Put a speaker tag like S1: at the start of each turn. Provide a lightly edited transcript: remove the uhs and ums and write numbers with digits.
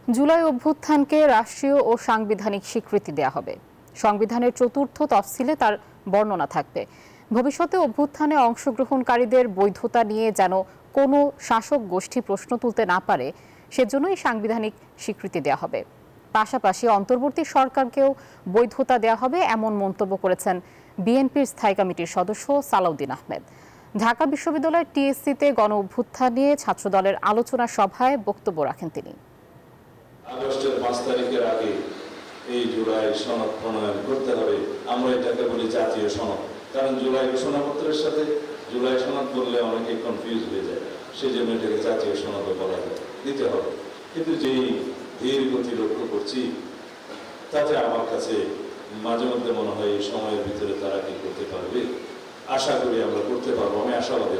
S1: জুলাই অভ্যুত্থানকে রাষ্ট্রীয় ও সাংবিধানিক স্বীকৃতি দেয়া হবে। সংবিধানের চতুর্থ তফসিলে তার বর্ণনা থাকবে। ভবিষ্যতে অভ্যুত্থানে অংশগ্রহণকারীদের বৈধতা নিয়ে যেন কোনো শাসক গোষ্ঠী প্রশ্ন তুলতে না পারে, সেজন্যই সাংবিধানিক স্বীকৃতি দেয়া হবে। পাশাপাশি অন্তর্বর্তী সরকারকেও বৈধতা দেয়া হবে, এমন মন্তব্য করেছেন বিএনপির স্থায়ী কমিটির সদস্য সালাউদ্দিন আহমেদ। ঢাকা বিশ্ববিদ্যালয়ের টিএসসিতে গণ অভ্যুত্থান নিয়ে ছাত্রদলের আলোচনা সভায় বক্তব্য রাখেন তিনি।
S2: আগস্টের 5 তারিখের আগে এই জুলাই সনদ প্রণয়ন করতে হবে। আমরা এটাকে বলি জাতীয় সনদ, কারণ জুলাই ঘোষণাপত্রের সাথে জুলাই সনদ বললে অনেকে কনফিউজ হয়ে যায়, সেই জন্য এটাকে জাতীয় সনদ বলা দিতে হবে। কিন্তু যেই ধীর গতি লক্ষ্য করছি, তাতে আমার কাছে মাঝে মধ্যে মনে হয় এই সময়ের ভিতরে তারা কি করতে পারবে। আশা করি আমরা করতে পারবো, আমি আশাবাদী।